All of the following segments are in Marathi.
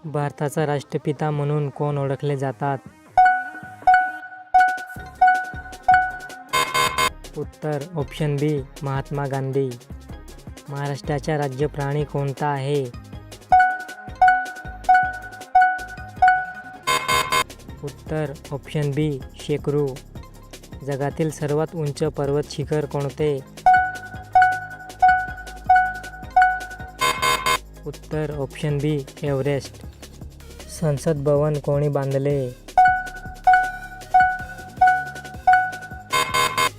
भारताचा राष्ट्रपिता म्हणून कोण ओळखले जातात? उत्तर ऑप्शन बी महात्मा गांधी. महाराष्ट्राचा राज्य प्राणी कोणता आहे? उत्तर ऑप्शन बी शेकरू. जगातील सर्वात उंच पर्वत शिखर कोणते? उत्तर ऑप्शन बी एव्हरेस्ट. संसद भवन कोणी बांधले?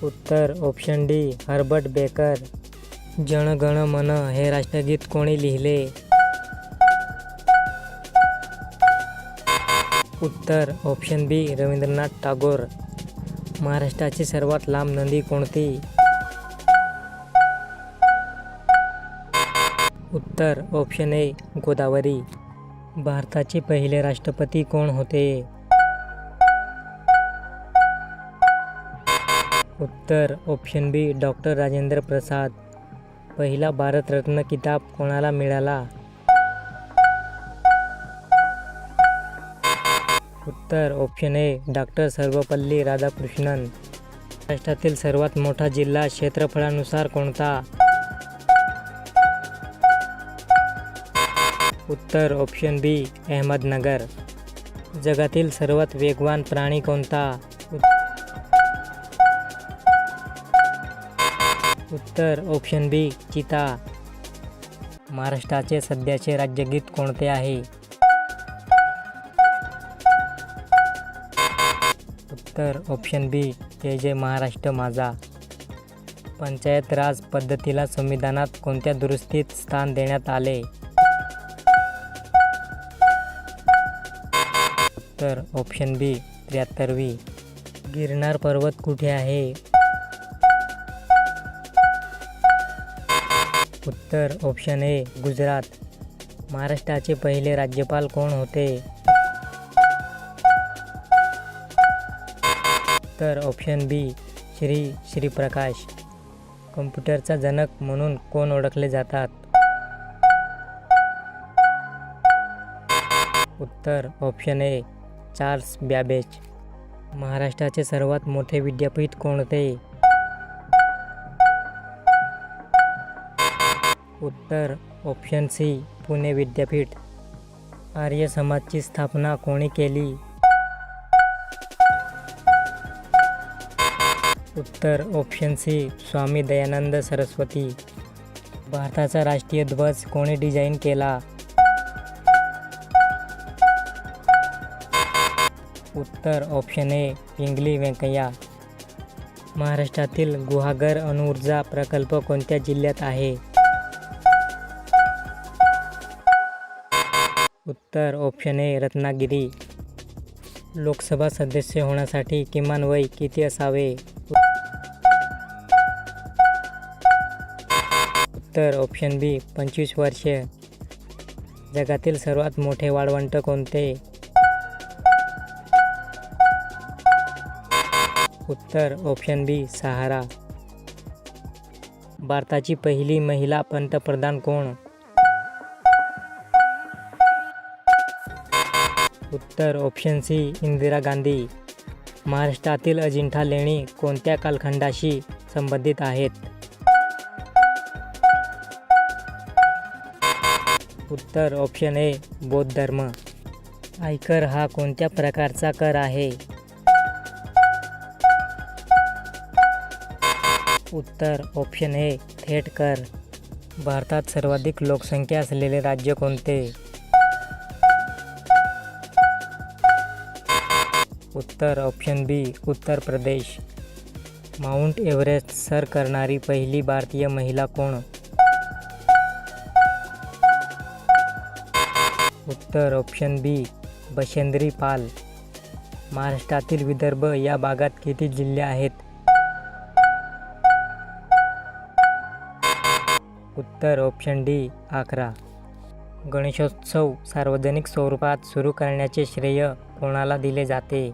उत्तर option D Herbert baker. Jana Gana मन हे राष्ट्रगीत कोणी लिहिले? उत्तर ऑप्शन बी रवींद्रनाथ टागोर. महाराष्ट्राची सर्वात लांब नदी कोणती? उत्तर ऑप्शन ए गोदावरी. भारताचे पहिले राष्ट्रपती कोण होते? उत्तर ऑप्शन बी डॉक्टर राजेंद्र प्रसाद. पहिला भारतरत्न किताब कोणाला मिळाला? उत्तर option A doctor Sarvepalli Radhakrishnan. महाराष्ट्रातील सर्वात मोठा जिल्हा क्षेत्रफळानुसार कोणता? उत्तर ऑप्शन बी अहमदनगर. जगातील सर्वात वेगवान प्राणी कोणता? उत्तर ऑप्शन बी चिता. महाराष्ट्राचे सध्याचे राज्यगीत कोणते आहे? उत्तर ऑप्शन बी जय जय महाराष्ट्र माझा. पंचायत राज पद्धतीला संविधानात कोणत्या दुरुस्तीत स्थान देण्यात आले? उत्तर ऑप्शन बी 73वी. गिरनार पर्वत कुठे आहे? उत्तर ऑप्शन ए गुजरात. महाराष्ट्राचे पहिले राज्यपाल कोण होते? उत्तर ऑप्शन बी श्री प्रकाश. कम्प्युटरचा जनक म्हणून कोण ओळखले जातात? उत्तर ऑप्शन ए चार्ल्स बॅबेज. महाराष्ट्राचे सर्वात मोठे विद्यापीठ कोणते? उत्तर ऑप्शन सी पुणे विद्यापीठ. आर्य समाजची स्थापना कोणी केली? उत्तर ऑप्शन सी स्वामी दयानंद सरस्वती. भारताचा राष्ट्रीय ध्वज कोणी डिझाईन केला? उत्तर ऑप्शन ए पिंगली व्यंकय्या. महाराष्ट्रातील गुहागर अणुऊर्जा प्रकल्प कोणत्या जिल्ह्यात आहे? उत्तर ऑप्शन ए रत्नागिरी. लोकसभा सदस्य होण्यासाठी किमान वय किती असावे? उत्तर ऑप्शन बी 25 वर्षे. जगातील सर्वात मोठे वाळवंट कोणते? उत्तर ऑप्शन बी सहारा. भारताची पहिली महिला पंतप्रधान कोण? उत्तर ऑप्शन सी इंदिरा गांधी. महाराष्ट्रातील अजिंठा लेणी कोणत्या कालखंडाशी संबंधित आहेत? उत्तर ऑप्शन ए बौद्ध धर्म. आयकर हा कोणत्या प्रकारचा कर आहे? उत्तर ऑप्शन ए थेट कर. भारतात सर्वाधिक लोकसंख्या असलेले राज्य कोणते? उत्तर ऑप्शन बी Uttar Pradesh. Mount Everest sir करणारी पहिली भारतीय महिला कोण? उत्तर ऑप्शन बी बचेंद्री पाल. महाराष्ट्रातील विदर्भ या भागात किती जिल्हे आहेत? उत्तर ऑप्शन डी 11. गणेशोत्सव सार्वजनिक स्वरूपात सुरू करण्याचे श्रेय कोणाला दिले जाते?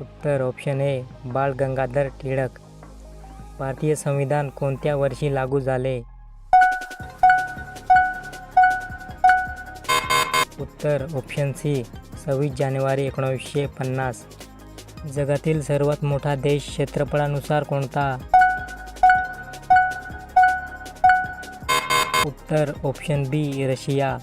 उत्तर ऑप्शन ए बाळ गंगाधर टिळक. भारतीय संविधान कोणत्या वर्षी लागू झाले? उत्तर ऑप्शन सी 26 जानेवारी 1950. जगातील सर्वात मोठा देश क्षेत्रफळानुसार कोणता? उत्तर ऑप्शन बी रशिया.